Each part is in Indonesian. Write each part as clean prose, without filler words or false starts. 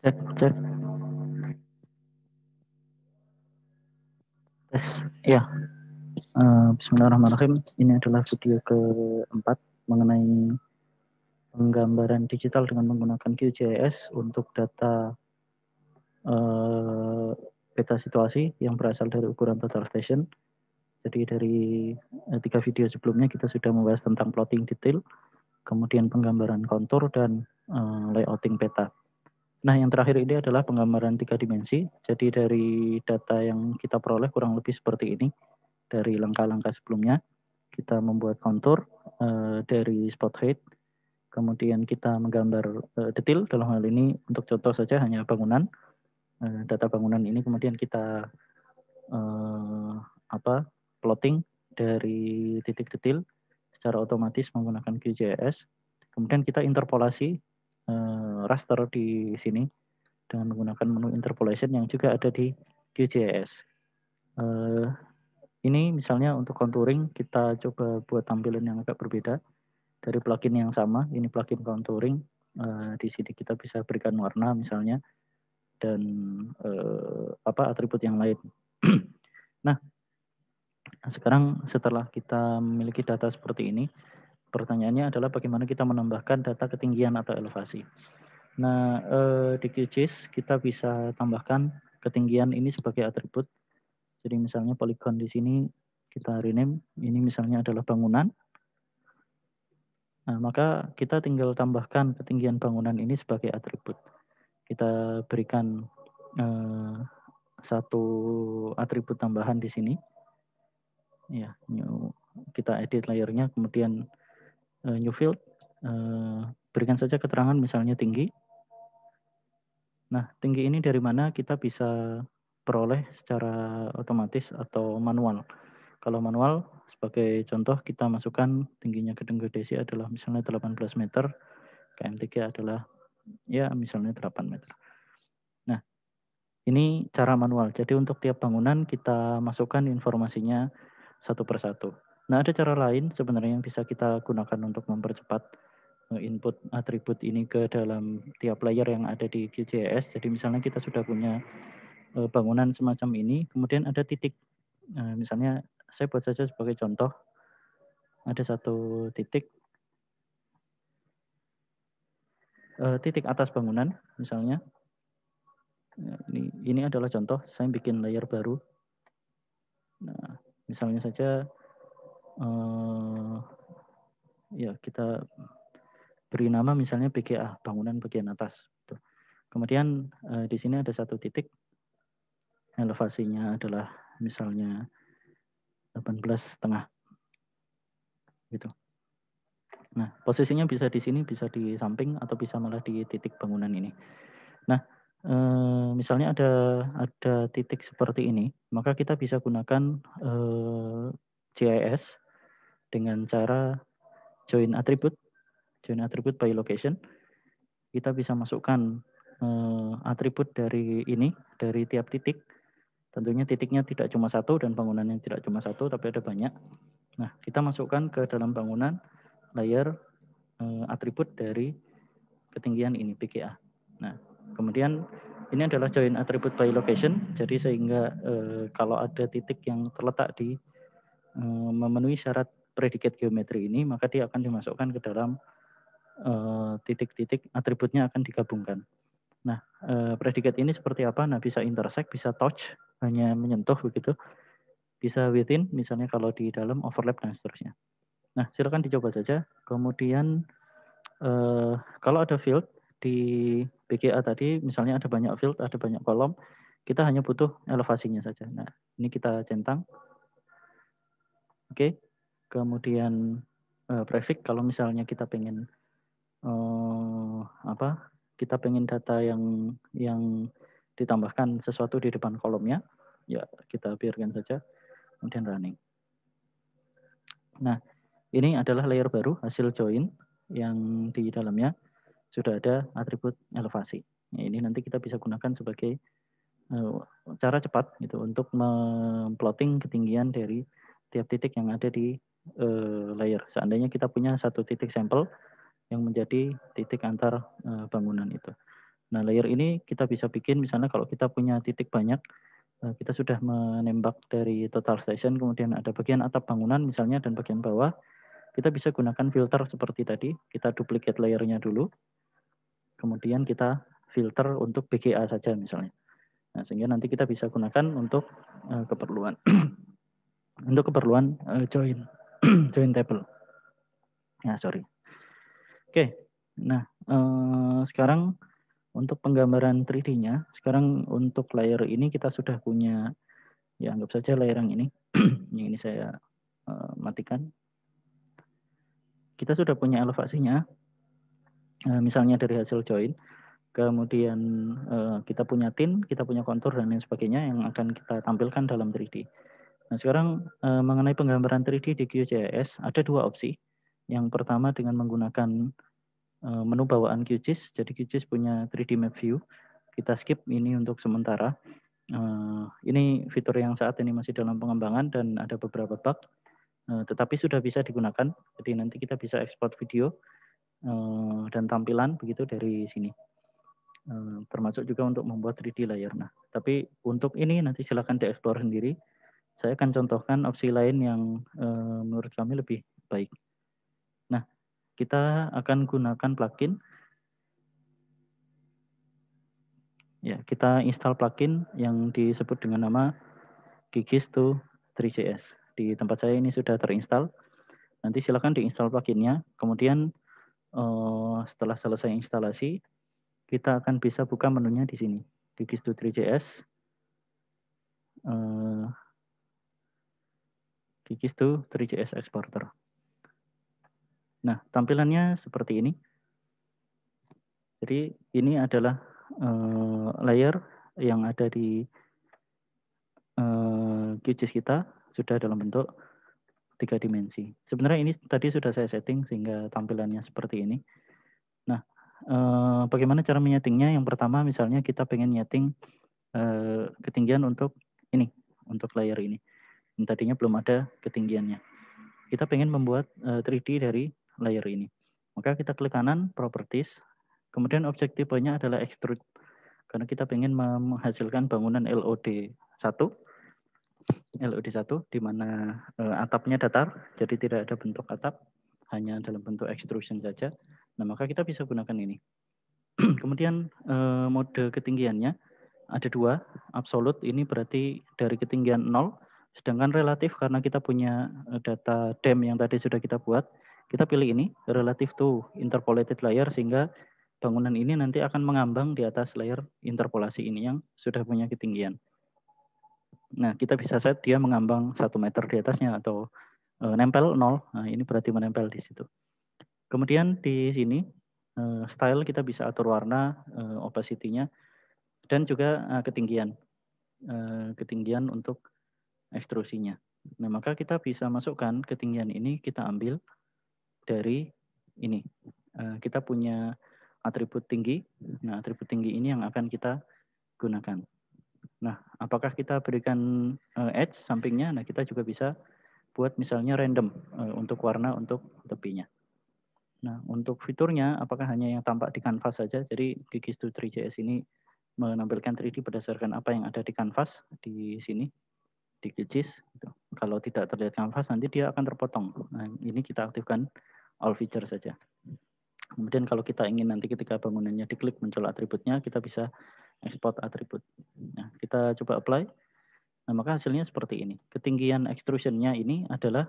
Cek, cek. Tes. Ya, Bismillahirrahmanirrahim. Ini adalah video keempat mengenai penggambaran digital dengan menggunakan QGIS untuk data peta situasi yang berasal dari ukuran total station. Jadi dari 3 video sebelumnya kita sudah membahas tentang plotting detail, kemudian penggambaran kontur dan layouting peta. Nah, yang terakhir ini adalah penggambaran 3 dimensi. Jadi dari data yang kita peroleh kurang lebih seperti ini. Dari langkah-langkah sebelumnya, kita membuat kontur dari spot height, kemudian kita menggambar detail, dalam hal ini untuk contoh saja hanya bangunan. Data bangunan ini kemudian kita plotting dari titik detail secara otomatis menggunakan QGIS. Kemudian kita interpolasi raster di sini dengan menggunakan menu interpolation yang juga ada di QGIS. Ini misalnya untuk contouring kita coba buat tampilan yang agak berbeda dari plugin yang sama. Ini plugin contouring. Di sini kita bisa berikan warna misalnya dan atribut yang lain. Nah, sekarang setelah kita memiliki data seperti ini, pertanyaannya adalah bagaimana kita menambahkan data ketinggian atau elevasi. Nah, di QGIS kita bisa tambahkan ketinggian ini sebagai atribut. Jadi misalnya polygon di sini kita rename, ini misalnya adalah bangunan. Nah, maka kita tinggal tambahkan ketinggian bangunan ini sebagai atribut. Kita berikan satu atribut tambahan di sini. Ya, kita edit layernya, kemudian new field, berikan saja keterangan misalnya tinggi. Nah, tinggi ini dari mana kita bisa peroleh secara otomatis atau manual. Kalau manual, sebagai contoh kita masukkan tingginya gedung geodesi adalah misalnya 18 meter, KM3 adalah ya misalnya 8 meter. Nah, ini cara manual. Jadi untuk tiap bangunan kita masukkan informasinya satu persatu. Nah, ada cara lain sebenarnya yang bisa kita gunakan untuk mempercepat input atribut ini ke dalam tiap layer yang ada di QGIS. Jadi misalnya kita sudah punya bangunan semacam ini, kemudian ada titik. Misalnya saya buat saja sebagai contoh, ada satu titik atas bangunan misalnya. Ini adalah contoh, saya bikin layer baru. Nah, misalnya saja ya kita beri nama misalnya BGA, bangunan bagian atas. Kemudian di sini ada satu titik, elevasinya adalah misalnya 18,5 gitu. Nah, posisinya bisa di sini, bisa di samping, atau bisa malah di titik bangunan ini. Nah, misalnya ada titik seperti ini, maka kita bisa gunakan GIS dengan cara join attribute by location. Kita bisa masukkan atribut dari ini, dari tiap titik. Tentunya titiknya tidak cuma satu dan bangunannya tidak cuma satu, tapi ada banyak. Nah, kita masukkan ke dalam bangunan layer atribut dari ketinggian ini, PGA. Nah, kemudian ini adalah join attribute by location, jadi sehingga kalau ada titik yang terletak di memenuhi syarat predikat geometri ini, maka dia akan dimasukkan ke dalam titik-titik atributnya akan digabungkan. Nah, predikat ini seperti apa? Nah, bisa intersect, bisa touch, hanya menyentuh begitu. Bisa within, misalnya kalau di dalam overlap dan seterusnya. Nah, silakan dicoba saja. Kemudian kalau ada field di BGA tadi, misalnya ada banyak field, ada banyak kolom, kita hanya butuh elevasinya saja. Nah, ini kita centang. Oke. Kemudian prefix, kalau misalnya kita pengen kita pengen data yang ditambahkan sesuatu di depan kolomnya, ya kita biarkan saja, kemudian running. Nah, ini adalah layer baru hasil join yang di dalamnya sudah ada atribut elevasi. Nah, ini nanti kita bisa gunakan sebagai cara cepat gitu untuk memplotting ketinggian dari tiap titik yang ada di layer. Seandainya kita punya satu titik sampel yang menjadi titik antar bangunan itu. Nah, layer ini kita bisa bikin misalnya kalau kita punya titik banyak, kita sudah menembak dari total station, kemudian ada bagian atap bangunan misalnya dan bagian bawah, kita bisa gunakan filter seperti tadi, kita duplicate layernya dulu, kemudian kita filter untuk BGA saja misalnya. Nah, sehingga nanti kita bisa gunakan untuk keperluan untuk keperluan join join table. Nah, sorry. Oke. Nah, sekarang untuk penggambaran 3D-nya, sekarang untuk layer ini kita sudah punya, ya anggap saja layer yang ini. Yang ini saya matikan. Kita sudah punya elevasinya, misalnya dari hasil join. Kemudian kita punya tint, kita punya kontur dan lain sebagainya yang akan kita tampilkan dalam 3D. Nah, sekarang mengenai penggambaran 3D di QGIS ada dua opsi. Yang pertama dengan menggunakan menu bawaan QGIS. Jadi QGIS punya 3D map view. Kita skip ini untuk sementara. Ini fitur yang saat ini masih dalam pengembangan dan ada beberapa bug, tetapi sudah bisa digunakan. Jadi nanti kita bisa ekspor video dan tampilan begitu dari sini. Termasuk juga untuk membuat 3D layer. Nah, tapi untuk ini nanti silakan dieksplor sendiri. Saya akan contohkan opsi lain yang menurut kami lebih baik. Nah, kita akan gunakan plugin. Ya, kita install plugin yang disebut dengan nama QGIS to 3JS. Di tempat saya ini sudah terinstall. Nanti silakan diinstal pluginnya. Kemudian setelah selesai instalasi, kita akan bisa buka menunya di sini. QGIS to 3JS. QGIS to 3JS Exporter. Nah, tampilannya seperti ini. Jadi ini adalah layer yang ada di QGIS kita sudah dalam bentuk 3 dimensi. Sebenarnya ini tadi sudah saya setting sehingga tampilannya seperti ini. Nah, bagaimana cara menyetingnya? Yang pertama misalnya kita pengen nyeting ketinggian untuk ini, untuk layer ini. Yang tadinya belum ada ketinggiannya. Kita pengen membuat 3D dari layer ini. Maka kita klik kanan, Properties. Kemudian objek tipenya adalah Extrude. Karena kita pengen menghasilkan bangunan LOD 1. LOD 1 di mana atapnya datar, jadi tidak ada bentuk atap, hanya dalam bentuk extrusion saja. Nah, maka kita bisa gunakan ini. Kemudian mode ketinggiannya ada dua, absolute ini berarti dari ketinggian 0, sedangkan relatif karena kita punya data DEM yang tadi sudah kita buat, kita pilih ini, relative to interpolated layer, sehingga bangunan ini nanti akan mengambang di atas layer interpolasi ini yang sudah punya ketinggian. Nah, kita bisa set dia mengambang 1 meter di atasnya atau nempel 0, nah ini berarti menempel di situ. Kemudian di sini, style kita bisa atur warna, opacity-nya, dan juga ketinggian. Ketinggian untuk ekstrusinya. Nah, maka kita bisa masukkan ketinggian ini, kita ambil dari ini. Kita punya atribut tinggi. Nah, atribut tinggi ini yang akan kita gunakan. Nah, apakah kita berikan edge sampingnya? Nah, kita juga bisa buat misalnya random untuk warna untuk tepinya. Nah, untuk fiturnya, apakah hanya yang tampak di kanvas saja? Jadi, QGIS to 3JS ini menampilkan 3D berdasarkan apa yang ada di kanvas di sini, di QGIS. Gitu. Kalau tidak terlihat kanvas, nanti dia akan terpotong. Nah, ini kita aktifkan all feature saja. Kemudian kalau kita ingin nanti ketika bangunannya diklik muncul atributnya, kita bisa export atribut. Nah, kita coba apply. Nah, maka hasilnya seperti ini. Ketinggian extrusionnya ini adalah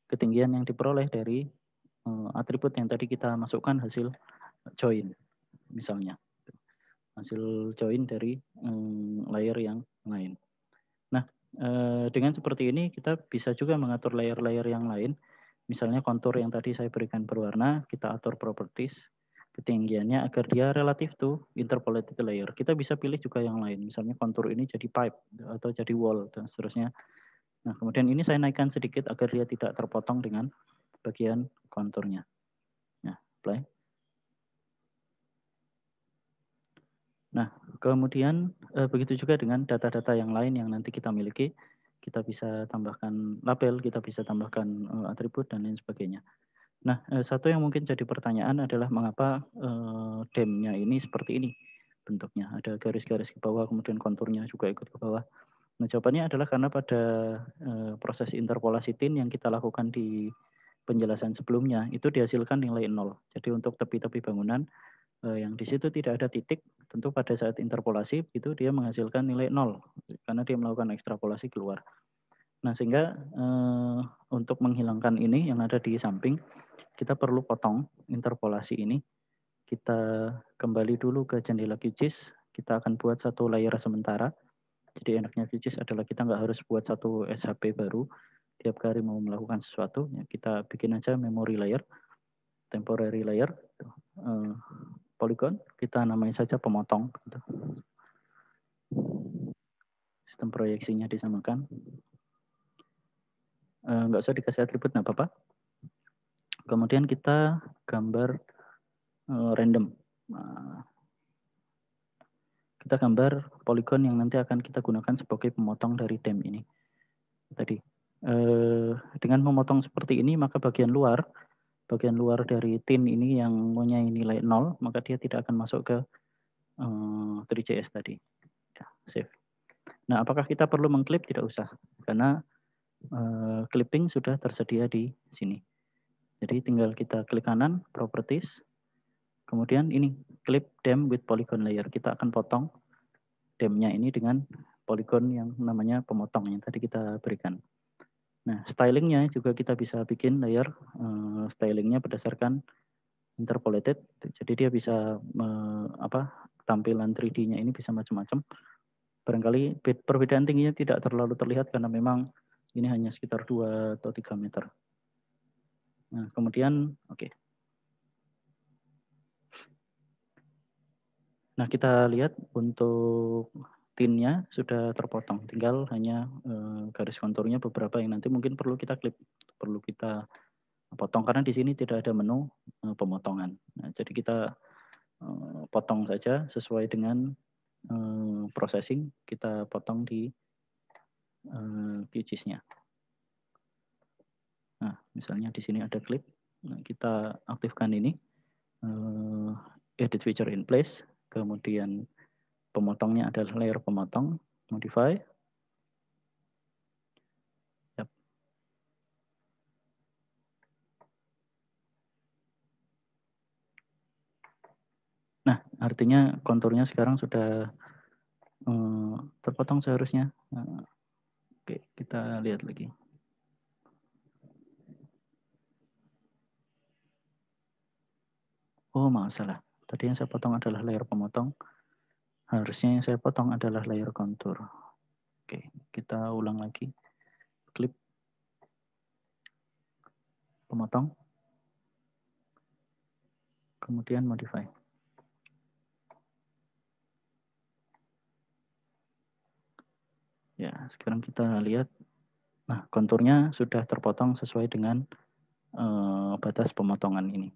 ketinggian yang diperoleh dari atribut yang tadi kita masukkan hasil join, misalnya. Hasil join dari layer yang lain. Nah, dengan seperti ini kita bisa juga mengatur layer-layer yang lain. Misalnya kontur yang tadi saya berikan berwarna, kita atur properties, ketinggiannya agar dia relatif to interpolated layer. Kita bisa pilih juga yang lain, misalnya kontur ini jadi pipe atau jadi wall dan seterusnya. Nah, kemudian ini saya naikkan sedikit agar dia tidak terpotong dengan bagian konturnya. Nah, apply. Nah, kemudian begitu juga dengan data-data yang lain yang nanti kita miliki. Kita bisa tambahkan label, kita bisa tambahkan atribut, dan lain sebagainya. Nah, satu yang mungkin jadi pertanyaan adalah mengapa DEM-nya ini seperti ini. bentuknya. Ada garis-garis ke bawah, kemudian konturnya juga ikut ke bawah. Nah, jawabannya adalah karena pada proses interpolasi tin yang kita lakukan di penjelasan sebelumnya, itu dihasilkan nilai 0. Jadi untuk tepi-tepi bangunan yang di situ tidak ada titik, tentu pada saat interpolasi itu dia menghasilkan nilai 0, karena dia melakukan ekstrapolasi keluar. Nah, sehingga untuk menghilangkan ini yang ada di samping, kita perlu potong interpolasi ini. Kita kembali dulu ke jendela QGIS, kita akan buat satu layer sementara. Jadi enaknya QGIS adalah kita nggak harus buat satu SHP baru tiap kali mau melakukan sesuatu. Ya, kita bikin aja memory layer, temporary layer, polygon, kita namai saja pemotong. Sistem proyeksinya disamakan. Nggak usah dikasih atribut, nggak apa-apa. Kemudian kita gambar random. Kita gambar poligon yang nanti akan kita gunakan sebagai pemotong dari dam ini. Tadi dengan memotong seperti ini, maka bagian luar dari tin ini yang mempunyai nilai 0, maka dia tidak akan masuk ke 3JS tadi. Ya, save. Nah, apakah kita perlu mengklip? Tidak usah, karena clipping sudah tersedia di sini. Jadi tinggal kita klik kanan, properties, kemudian ini, clip dam with polygon layer. Kita akan potong damnya ini dengan polygon yang namanya pemotong yang tadi kita berikan. Nah, stylingnya juga kita bisa bikin layer stylingnya berdasarkan interpolated. Jadi dia bisa tampilan 3D-nya ini bisa macam-macam. Barangkali perbedaan tingginya tidak terlalu terlihat karena memang ini hanya sekitar 2 atau 3 meter. Nah, kemudian oke. Nah, kita lihat untuk tinnya sudah terpotong, tinggal hanya garis konturnya beberapa yang nanti mungkin perlu kita klip, perlu kita potong karena di sini tidak ada menu pemotongan. Nah, jadi kita potong saja sesuai dengan processing, kita potong di QGIS-nya. Nah, misalnya di sini ada klip, nah, kita aktifkan ini, edit feature in place, kemudian pemotongnya adalah layer pemotong, modify. Yap. Nah, artinya konturnya sekarang sudah terpotong seharusnya. Oke, kita lihat lagi. Oh, maaf salah. Tadi yang saya potong adalah layer pemotong. Harusnya yang saya potong adalah layer kontur. Oke, kita ulang lagi. Klip. Pemotong. Kemudian modify. Ya, sekarang kita lihat. Nah, konturnya sudah terpotong sesuai dengan batas pemotongan ini.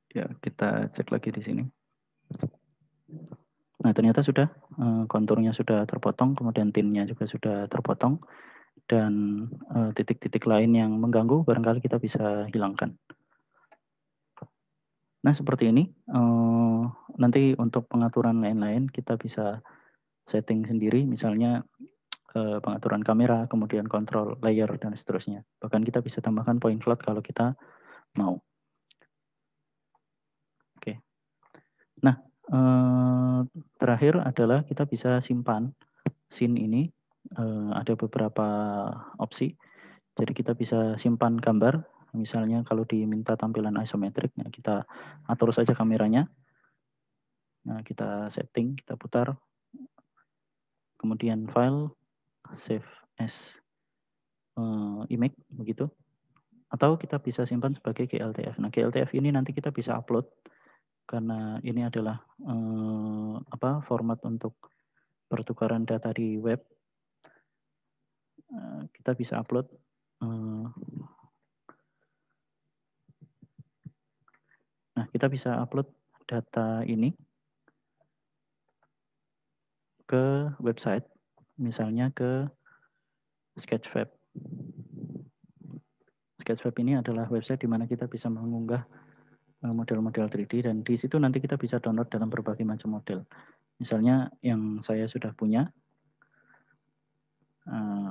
Ya, kita cek lagi di sini. Nah, ternyata sudah konturnya sudah terpotong, kemudian tinnya juga sudah terpotong, dan titik-titik lain yang mengganggu barangkali kita bisa hilangkan. Nah, seperti ini. Nanti untuk pengaturan lain-lain kita bisa setting sendiri, misalnya pengaturan kamera, kemudian kontrol layer, dan seterusnya. Bahkan kita bisa tambahkan point cloud kalau kita mau. Oke. Nah, terakhir adalah kita bisa simpan scene ini. Ada beberapa opsi. Jadi kita bisa simpan gambar. Misalnya kalau diminta tampilan isometrik, nah kita atur saja kameranya. Nah, kita setting, kita putar. Kemudian file, save as image, begitu. Atau kita bisa simpan sebagai GLTF. Nah, GLTF ini nanti kita bisa upload karena ini adalah format untuk pertukaran data di web. Kita bisa upload nah, kita bisa upload data ini ke website, misalnya ke Sketchfab. Sketchfab ini adalah website di mana kita bisa mengunggah model-model 3D, dan di situ nanti kita bisa download dalam berbagai macam model. Misalnya yang saya sudah punya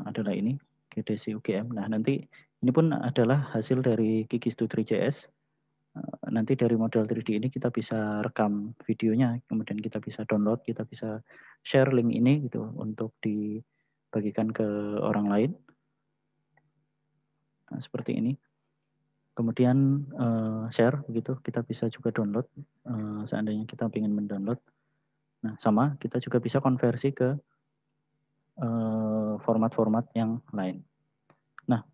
adalah ini, GDC UGM. Nah, nanti ini pun adalah hasil dari Gigistu 3JS. Nanti dari model 3D ini kita bisa rekam videonya, kemudian kita bisa download, kita bisa share link ini gitu untuk dibagikan ke orang lain. Nah, seperti ini. Kemudian share begitu, kita bisa juga download seandainya kita ingin mendownload. Nah, sama kita juga bisa konversi ke format-format yang lain. Nah,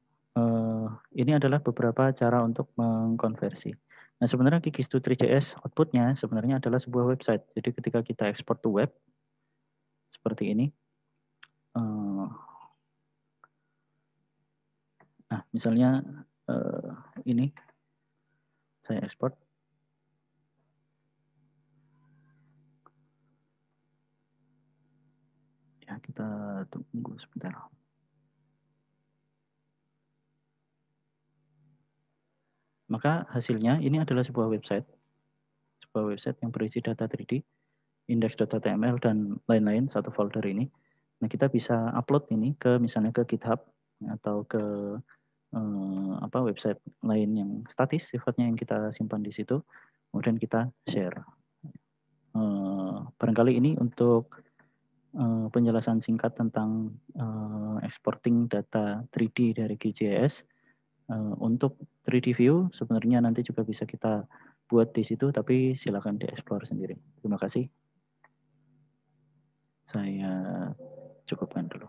ini adalah beberapa cara untuk mengkonversi. Nah, sebenarnya Gigistu 3JS outputnya sebenarnya adalah sebuah website. Jadi ketika kita ekspor to web seperti ini, nah misalnya ini saya ekspor. Ya, kita tunggu sebentar. Maka hasilnya ini adalah sebuah website yang berisi data 3D, index.html dan lain-lain, satu folder ini. Nah, kita bisa upload ini ke misalnya ke GitHub atau ke website lain yang statis sifatnya yang kita simpan di situ, kemudian kita share. Barangkali ini untuk penjelasan singkat tentang exporting data 3D dari GJS. Untuk 3D view sebenarnya nanti juga bisa kita buat di situ, tapi silakan dieksplor sendiri. Terima kasih. Saya cukupkan dulu.